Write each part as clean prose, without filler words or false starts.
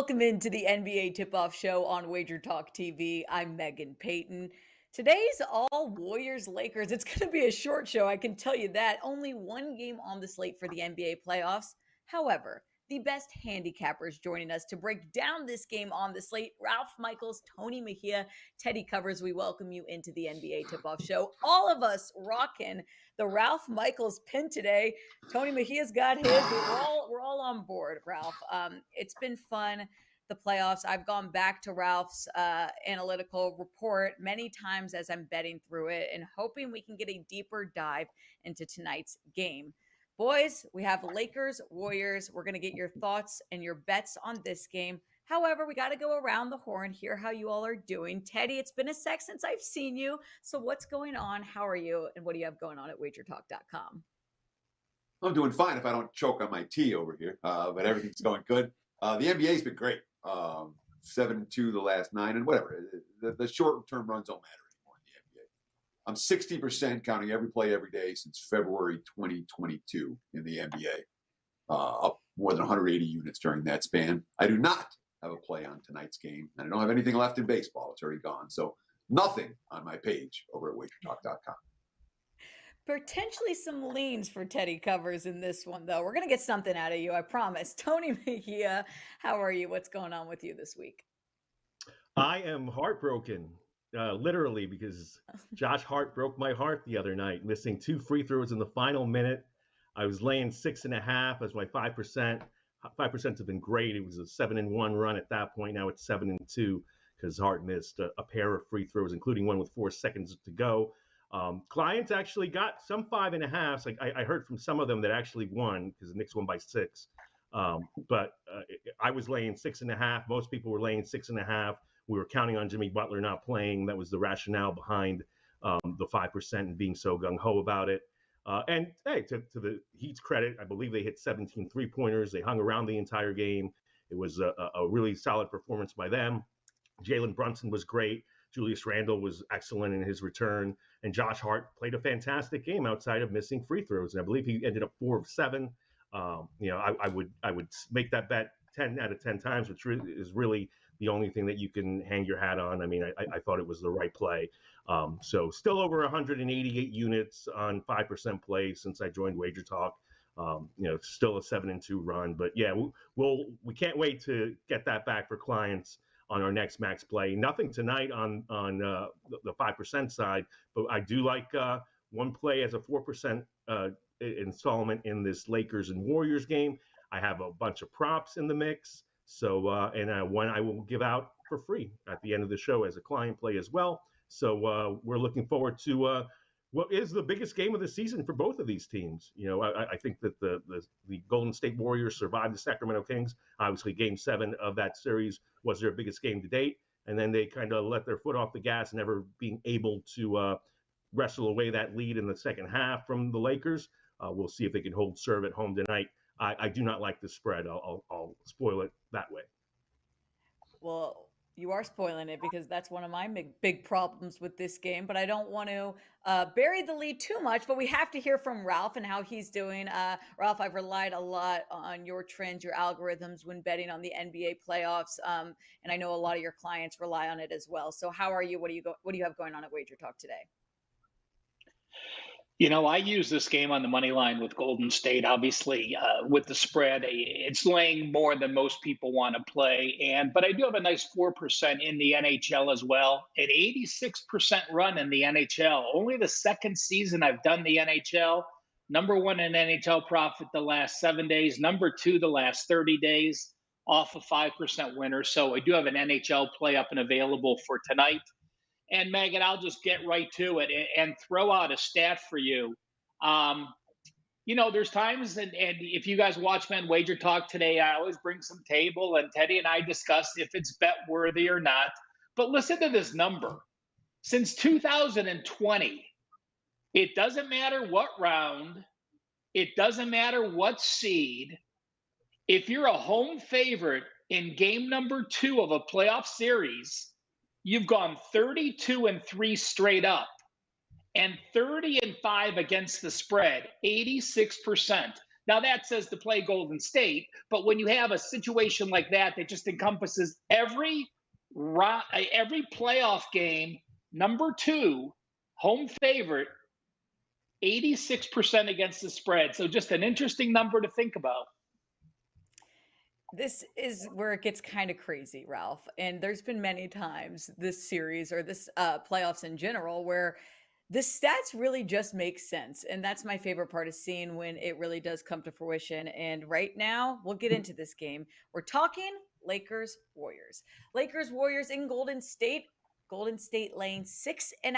Welcome into the NBA Tip-Off Show on WagerTalk TV. I'm Megan Payton. Today's all Warriors-Lakers. It's going to be a short show, I can tell you that. Only one game on the slate for the NBA playoffs. However, the best handicappers joining us to break down this game on the slate, Ralph Michaels, Tony Mejia, Teddy Covers. We welcome you into the NBA Tip-Off Show. All of us rocking the Ralph Michaels pin today. Tony Mejia's got his. We're all on board, Ralph. It's been fun, the playoffs. I've gone back to Ralph's analytical report many times as I'm betting through it and hoping we can get a deeper dive into tonight's game. Boys, we have Lakers, Warriors. We're going to get your thoughts and your bets on this game. However, we got to go around the horn, hear how you all are doing. Teddy, it's been a sec since I've seen you. So what's going on? How are you? And what do you have going on at WagerTalk.com? I'm doing fine if I don't choke on my tea over here, but everything's going good. The NBA's been great. 7-2 the last 9 and whatever. The short-term runs don't matter anymore in the NBA. I'm 60% counting every play every day since February 2022 in the NBA, up more than 180 units during that span. I do not have a play on tonight's game, and I don't have anything left in baseball. It's already gone. So nothing on my page over at WagerTalk.com. Potentially some leans for Teddy Covers in this one, though. We're going to get something out of you, I promise. Tony Mejia, how are you? What's going on with you this week? I am heartbroken, literally, because Josh Hart broke my heart the other night, missing 2 free throws in the final minute. I was laying 6.5 as my 5%. 5% have been great. It was a 7-1 run at that point. Now it's 7-2 because Hart missed a pair of free throws, including one with 4 seconds to go. Clients actually got some 5.5s. Like I heard from some of them that actually won because the Knicks won by 6. But I was laying 6.5. Most people were laying 6.5. We were counting on Jimmy Butler not playing. That was the rationale behind the 5% and being so gung-ho about it. And hey, to the Heat's credit, I believe they hit 17 3-pointers. They hung around the entire game. It was a really solid performance by them. Jalen Brunson was great. Julius Randle was excellent in his return, and Josh Hart played a fantastic game outside of missing free throws. And I believe he ended up 4 of 7. I would make that bet 10 out of 10 times, which is really the only thing that you can hang your hat on. I mean, I thought it was the right play. So still over 188 units on 5% play since I joined WagerTalk. Still a 7-2 run, but yeah, we can't wait to get that back for clients on our next max play. Nothing tonight on the 5% side, but I do like one play as a 4% installment in this Lakers and Warriors game. I have a bunch of props in the mix, so and one I will give out for free at the end of the show as a client play as well. So we're looking forward to what is the biggest game of the season for both of these teams. I think that the Golden State Warriors survived the Sacramento Kings. Obviously, Game 7 of that series was their biggest game to date, and then they kind of let their foot off the gas, never being able to wrestle away that lead in the second half from the Lakers. We'll see if they can hold serve at home tonight. I do not like the spread. I'll spoil it that way. Well, you are spoiling it because that's one of my big problems with this game, but I don't want to bury the lead too much, but we have to hear from Ralph and how he's doing. Ralph, I've relied a lot on your trends, your algorithms when betting on the NBA playoffs, and I know a lot of your clients rely on it as well. So how are you? What do you have going on at WagerTalk today? I use this game on the money line with Golden State. Obviously, with the spread, it's laying more than most people want to play. But I do have a nice 4% in the NHL as well. An 86% run in the NHL. Only the second season I've done the NHL. Number 1 in NHL profit the last 7 days. Number 2 the last 30 days. Off a 5% winner. So I do have an NHL play up and available for tonight. And Megan, I'll just get right to it and throw out a stat for you. There's times, and if you guys watch Men Wager Talk today, I always bring some table, and Teddy and I discuss if it's bet worthy or not. But listen to this number. Since 2020, it doesn't matter what round, it doesn't matter what seed. If you're a home favorite in game number 2 of a playoff series, you've gone 32-3 straight up and 30-5 against the spread, 86%. Now that says to play Golden State, but when you have a situation like that just encompasses every playoff game, number 2, home favorite, 86% against the spread. So just an interesting number to think about. This is where it gets kind of crazy, Ralph. And there's been many times this series or this playoffs in general where the stats really just make sense. And that's my favorite part of seeing when it really does come to fruition. And right now, we'll get into this game. We're talking Lakers Warriors. Lakers Warriors in Golden State. Golden State laying 6.5,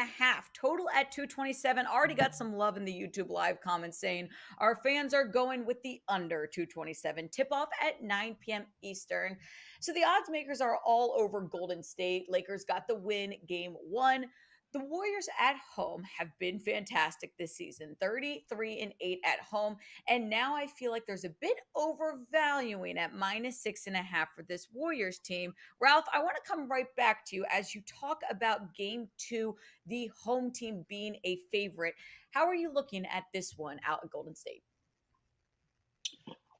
total at 227. Already got some love in the YouTube live comments saying our fans are going with the under 227. Tip off at 9 p.m. Eastern. So the odds makers are all over Golden State. Lakers got the win game 1. The Warriors at home have been fantastic this season, 33-8 at home. And now I feel like there's a bit overvaluing at -6.5 for this Warriors team. Ralph, I want to come right back to you as you talk about game 2, the home team being a favorite. How are you looking at this one out at Golden State?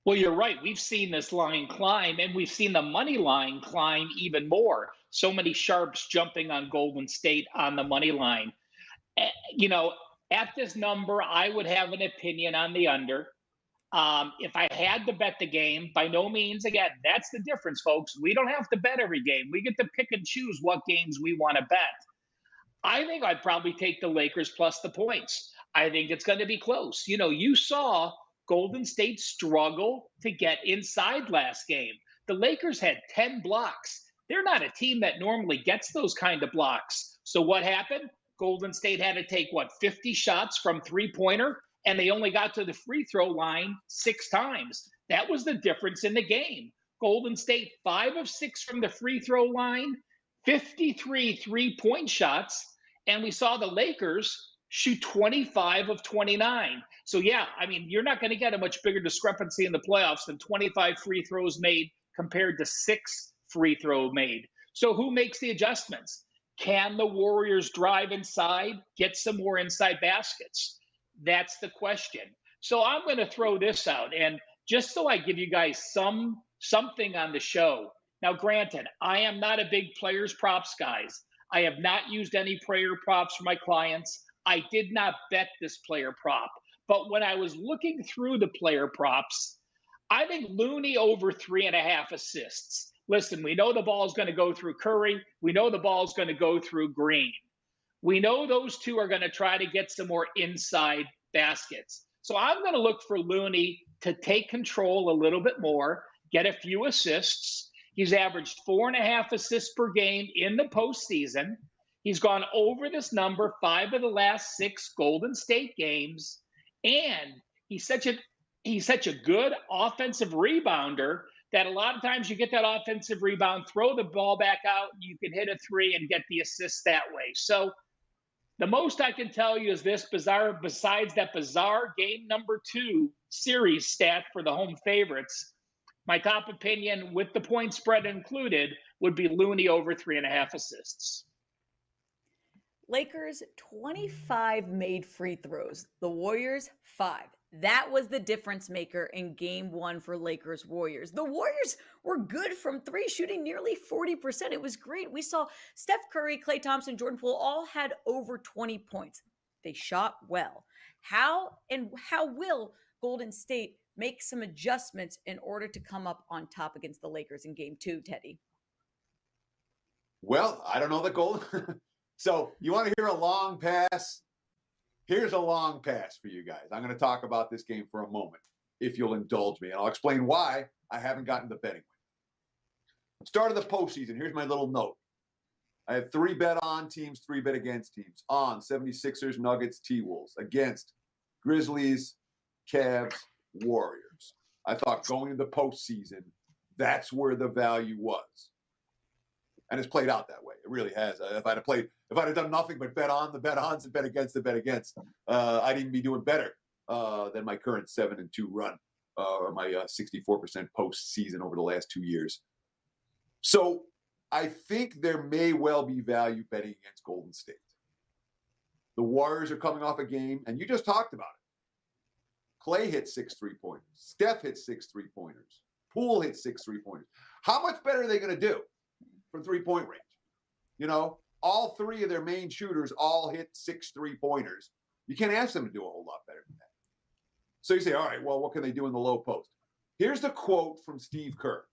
Well, you're right. We've seen this line climb, and we've seen the money line climb even more. So many sharps jumping on Golden State on the money line. You know, at this number, I would have an opinion on the under. If I had to bet the game, by no means, again, that's the difference, folks. We don't have to bet every game. We get to pick and choose what games we want to bet. I think I'd probably take the Lakers plus the points. I think it's going to be close. You know, you saw Golden State struggle to get inside last game. The Lakers had 10 blocks. They're not a team that normally gets those kind of blocks. So what happened? Golden State had to take, 50 shots from three-pointer, and they only got to the free throw line 6 times. That was the difference in the game. Golden State 5 of 6 from the free throw line, 53 three-point shots, and we saw the Lakers shoot 25 of 29. So yeah, I mean, you're not going to get a much bigger discrepancy in the playoffs than 25 free throws made compared to 6 free throw made. So who makes the adjustments? Can the Warriors drive inside, get some more inside baskets? That's the question. So I'm going to throw this out, and just so I give you guys something on the show. Now, granted, I am not a big players props guys. I have not used any player props for my clients. I did not bet this player prop. But when I was looking through the player props, I think Looney over 3.5 assists. Listen, we know the ball is going to go through Curry. We know the ball is going to go through Green. We know those two are going to try to get some more inside baskets. So I'm going to look for Looney to take control a little bit more, get a few assists. He's averaged 4.5 assists per game in the postseason. He's gone over this number 5 of the last 6 Golden State games. And he's such a good offensive rebounder that a lot of times you get that offensive rebound, throw the ball back out, you can hit a 3 and get the assist that way. So the most I can tell you is this besides that bizarre game number 2 series stat for the home favorites, my top opinion with the point spread included would be Looney over 3.5 assists. Lakers 25 made free throws. The Warriors 5. That was the difference maker in game 1 for Lakers Warriors. The Warriors were good from 3, shooting nearly 40%. It was great. We saw Steph Curry, Klay Thompson, Jordan Poole all had over 20 points. They shot well. How will Golden State make some adjustments in order to come up on top against the Lakers in game 2, Teddy? Well, I don't know the goal. So you want to hear a long pass? Here's a long pass for you guys. I'm going to talk about this game for a moment, if you'll indulge me, and I'll explain why I haven't gotten the betting win. Start of the postseason, here's my little note. I have 3 bet on teams, 3 bet against teams. On 76ers, Nuggets, T-Wolves. Against Grizzlies, Cavs, Warriors. I thought going into the postseason, that's where the value was. And it's played out that way. It really has. If I'd have done nothing but bet on the bet ons and bet against the bet against, I'd even be doing better than my current 7-2 run, or my 64% postseason over the last 2 years. So I think there may well be value betting against Golden State. The Warriors are coming off a game, and you just talked about it. Clay hit 6 3-pointers. Steph hit 6 3-pointers. Poole hit 6 3-pointers. How much better are they going to do from 3-point range? You know, all three of their main shooters all hit 6 3-pointers. You can't ask them to do a whole lot better than that. So you say, all right, well, what can they do in the low post? Here's the quote from Steve Kerr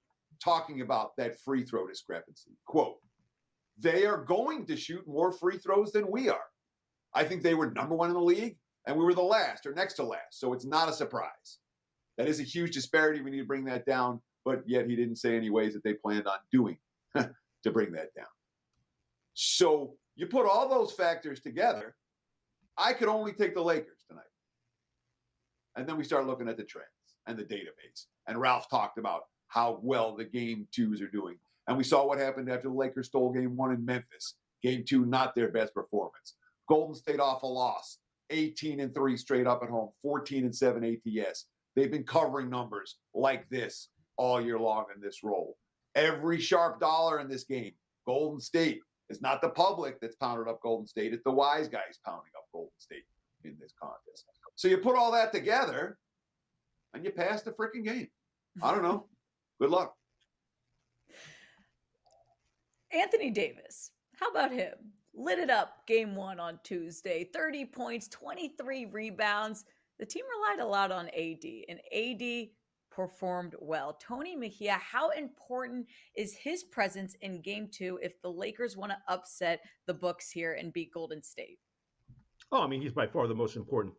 talking about that free throw discrepancy. Quote, they are going to shoot more free throws than we are. I think they were number one in the league, and we were the last or next to last. So it's not a surprise. That is a huge disparity. We need to bring that down. But yet he didn't say any ways that they planned on doing to bring that down. So you put all those factors together, I could only take the Lakers tonight. And then we start looking at the trends and the database. And Ralph talked about how well the game twos are doing. And we saw what happened after the Lakers stole game one in Memphis. Game two, not their best performance. Golden State off a loss, 18-3 straight up at home, 14-7 ATS. They've been covering numbers like this all year long in this role. Every sharp dollar in this game, Golden State. It's not the public that's pounded up Golden State. It's the wise guys pounding up Golden State in this contest. So you put all that together and you pass the freaking game. I don't know. Good luck. Anthony Davis, how about him? Lit it up game one on Tuesday. 30 points, 23 rebounds. The team relied a lot on AD, and AD performed well. Tony Mejia, how important is his presence in game two if the Lakers want to upset the Bucks here and beat Golden State? Oh, I mean, he's by far the most important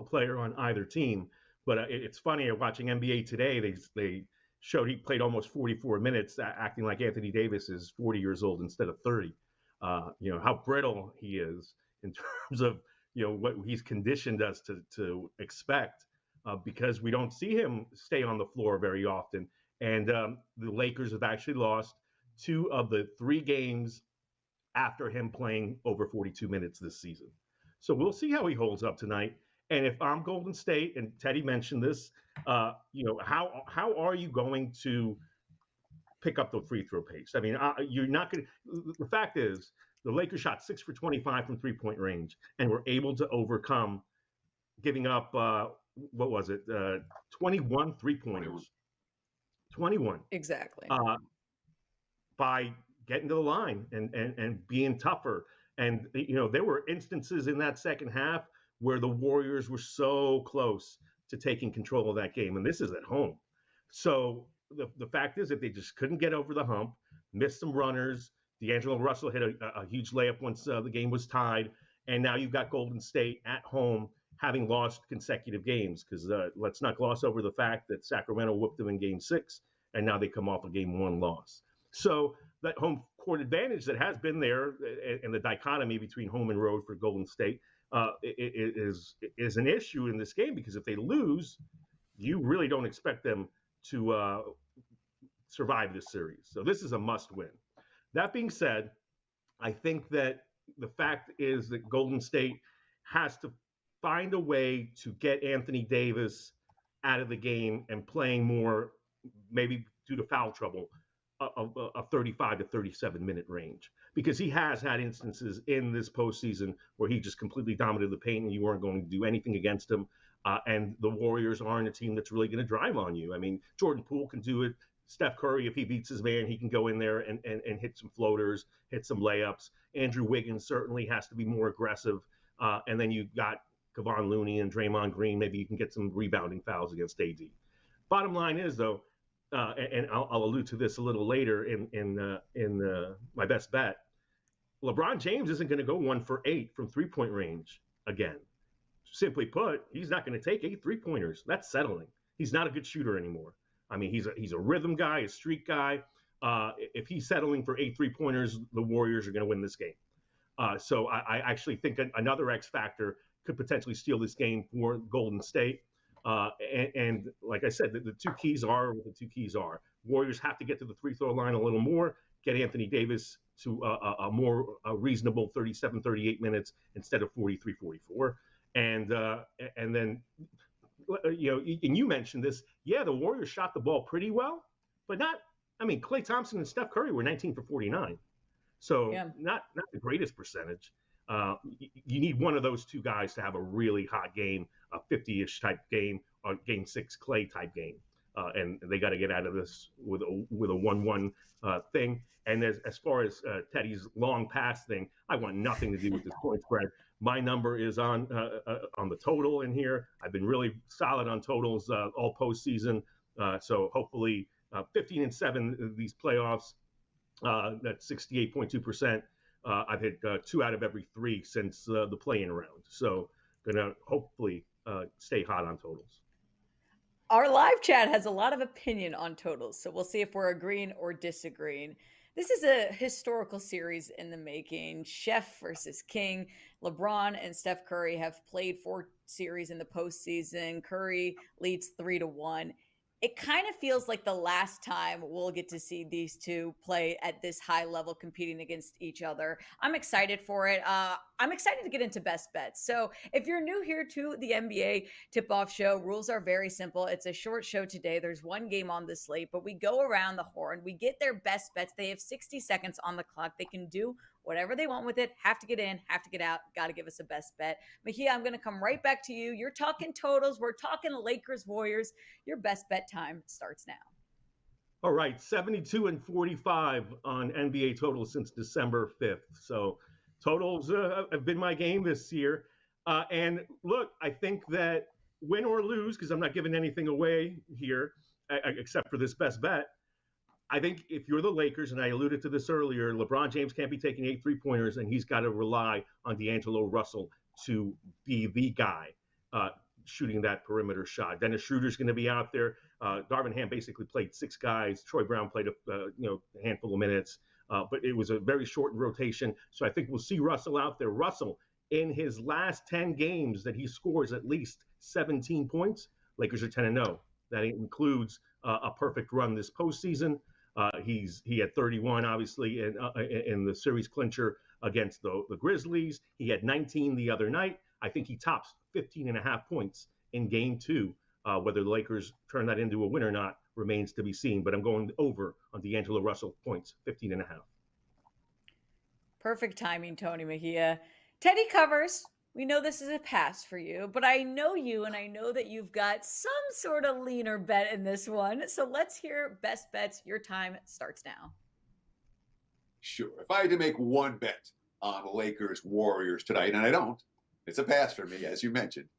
player on either team. But it's funny, watching NBA Today, they showed he played almost 44 minutes, acting like Anthony Davis is 40 years old instead of 30. You know, how brittle he is in terms of, you know, what he's conditioned us to expect, because we don't see him stay on the floor very often. And the Lakers have actually lost 2 of the 3 games after him playing over 42 minutes this season. So we'll see how he holds up tonight. And if I'm Golden State, and Teddy mentioned this, you know, how are you going to pick up the free throw pace? I mean, you're not going to. The fact is, the Lakers shot 6 for 25 from 3-point range and were able to overcome giving up, what was it, 21 3-pointers. 21. Exactly. By getting to the line and being tougher. And, you know, there were instances in that second half where the Warriors were so close to taking control of that game. And this is at home. So the fact is that they just couldn't get over the hump, missed some runners. D'Angelo Russell hit a huge layup once the game was tied. And now you've got Golden State at home having lost consecutive games, because let's not gloss over the fact that Sacramento whooped them in game 6, and now they come off a game 1 loss. So that home court advantage that has been there, and the dichotomy between home and road for Golden State is an issue in this game, because if they lose, you really don't expect them to survive this series. So this is a must win. That being said, I think that the fact is that Golden State has to find a way to get Anthony Davis out of the game and playing more, maybe due to foul trouble, a 35 to 37 minute range, because he has had instances in this postseason where he just completely dominated the paint and you weren't going to do anything against him. And the Warriors aren't a team that's really going to drive on you. I mean, Jordan Poole can do it. Steph Curry, if he beats his man, he can go in there and hit some floaters, hit some layups. Andrew Wiggins certainly has to be more aggressive. And then you've got Kevon Looney and Draymond Green. Maybe you can get some rebounding fouls against AD. Bottom line is, though, and I'll allude to this a little later in my best bet, LeBron James isn't going to go 1 for 8 from 3-point range again. Simply put, he's not going to take 8 3-pointers. That's settling. He's not a good shooter anymore. I mean, he's a rhythm guy, a streak guy. If he's settling for 8 3-pointers, the Warriors are going to win this game. So I actually think another X factor could potentially steal this game for Golden State. And like I said, the two keys are what the two keys are. Warriors have to get to the free throw line a little more, get Anthony Davis to a more reasonable 37, 38 minutes instead of 43, 44. And then, you know, and you mentioned this. Yeah, the Warriors shot the ball pretty well, but not, I mean, Klay Thompson and Steph Curry were 19 for 49. So not the greatest percentage. You need one of those two guys to have a really hot game, a 50-ish type game, a Game 6 Clay type game. And they got to get out of this with a 1-1 thing. And as far as Teddy's long pass thing, I want nothing to do with this point spread. My number is on the total in here. I've been really solid on totals all postseason. So hopefully 15-7 these playoffs. That's 68.2%. I've hit 2 out of every 3 since the play-in round. So gonna hopefully stay hot on totals. Our live chat has a lot of opinion on totals, so we'll see if we're agreeing or disagreeing. This is a historical series in the making. Chef versus King. LeBron and Steph Curry have played 4 series in the postseason. Curry leads 3-1. It kind of feels like the last time we'll get to see these two play at this high level competing against each other. I'm excited for it. I'm excited to get into best bets. So if you're new here to the NBA tip-off show, rules are very simple. It's a short show today. There's one game on the slate, but we go around the horn. We get their best bets. They have 60 seconds on the clock. They can do whatever they want with it. Have to get in, have to get out. Got to give us a best bet. Mejia, I'm going to come right back to you. You're talking totals. We're talking Lakers Warriors. Your best bet time starts now. All right, 72-45 on NBA totals since December 5th. So totals have been my game this year. And look, I think that win or lose, because I'm not giving anything away here except for this best bet. I think if you're the Lakers, and I alluded to this earlier, LeBron James can't be taking 8 3-pointers, and he's got to rely on D'Angelo Russell to be the guy shooting that perimeter shot. Dennis Schroeder's going to be out there. Darvin Ham basically played 6 guys. Troy Brown played a handful of minutes, but it was a very short rotation. So I think we'll see Russell out there. Russell, in his last 10 games that he scores at least 17 points, Lakers are 10-0. That includes a perfect run this postseason. He had 31, obviously, in the series clincher against the Grizzlies. He had 19 the other night. I think he tops 15.5 points in Game 2. Whether the Lakers turn that into a win or not remains to be seen. But I'm going over on D'Angelo Russell points, 15.5. Perfect timing, Tony Mejia. Teddy covers. We know this is a pass for you, but I know you, and I know that you've got some sort of leaner bet in this one. So let's hear best bets. Your time starts now. Sure. If I had to make one bet on Lakers Warriors tonight, and I don't, it's a pass for me, as you mentioned.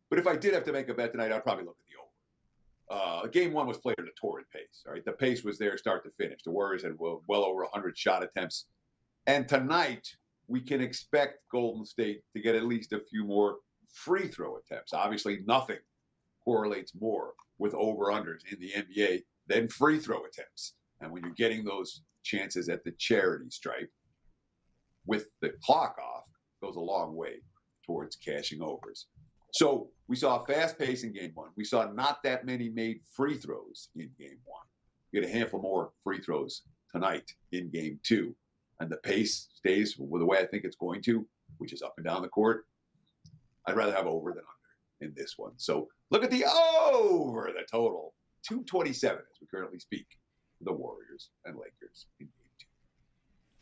But if I did have to make a bet tonight, I'd probably look at the over. Game 1 was played at a torrid pace. All right, the pace was there start to finish. The Warriors had well over 100 shot attempts. And tonight, we can expect Golden State to get at least a few more free throw attempts. Obviously, nothing correlates more with over-unders in the NBA than free throw attempts. And when you're getting those chances at the charity stripe with the clock off, goes a long way towards cashing overs. So we saw a fast pace in Game 1. We saw not that many made free throws in Game 1. We get a handful more free throws tonight in Game 2. And the pace stays with the way I think it's going to, which is up and down the court. I'd rather have over than under in this one. So look at the over, the total. 227 as we currently speak for the Warriors and Lakers in Game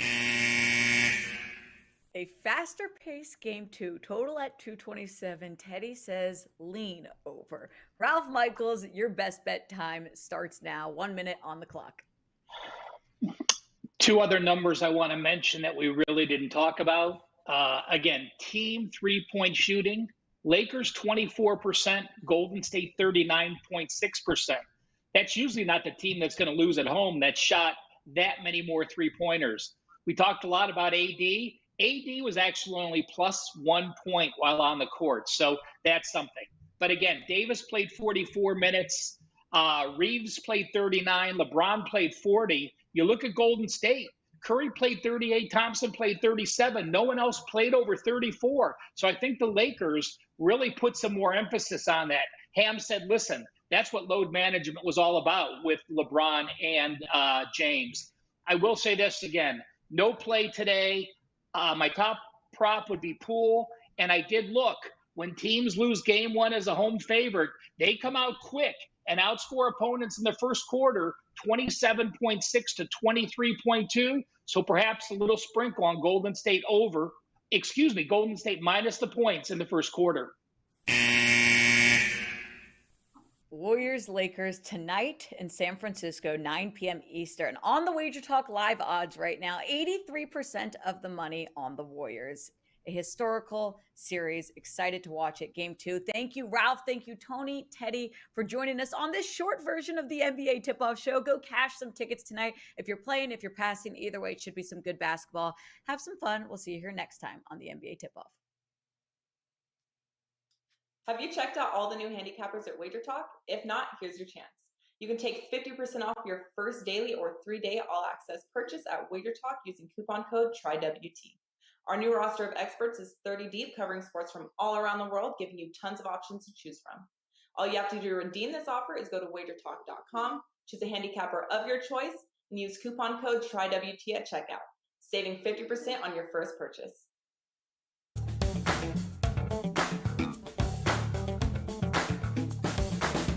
2. A faster pace Game 2, total at 227. Teddy says lean over. Ralph Michaels, your best bet time starts now. 1 minute on the clock. 2 other numbers I want to mention that we really didn't talk about. Again, team 3-point shooting. Lakers 24%, Golden State 39.6%. That's usually not the team that's going to lose at home that shot that many more 3-pointers. We talked a lot about AD. AD was actually only plus 1 point while on the court, so that's something. But again, Davis played 44 minutes. Reeves played 39. LeBron played 40. You look at Golden State. Curry played 38. Thompson played 37. No one else played over 34. So I think the Lakers really put some more emphasis on that. Ham said, listen, that's what load management was all about with LeBron and James. I will say this again. No play today. My top prop would be Poole. And I did look. When teams lose Game 1 as a home favorite, they come out quick and outscore opponents in the first quarter 27.6 to 23.2. So perhaps a little sprinkle on Golden State Golden State minus the points in the first quarter. Warriors Lakers tonight in San Francisco, 9 p.m. Eastern. On the Wager Talk live odds right now, 83% of the money on the Warriors. A historical series. Excited to watch it. Game 2. Thank you, Ralph. Thank you, Tony, Teddy, for joining us on this short version of the NBA tip-off show. Go cash some tickets tonight. If you're playing, if you're passing, either way, it should be some good basketball. Have some fun. We'll see you here next time on the NBA tip-off. Have you checked out all the new handicappers at WagerTalk? If not, here's your chance. You can take 50% off your first daily or 3-day all-access purchase at WagerTalk using coupon code TRYWT. Our new roster of experts is 30 deep, covering sports from all around the world, giving you tons of options to choose from. All you have to do to redeem this offer is go to WagerTalk.com, choose a handicapper of your choice, and use coupon code TRYWT at checkout, saving 50% on your first purchase.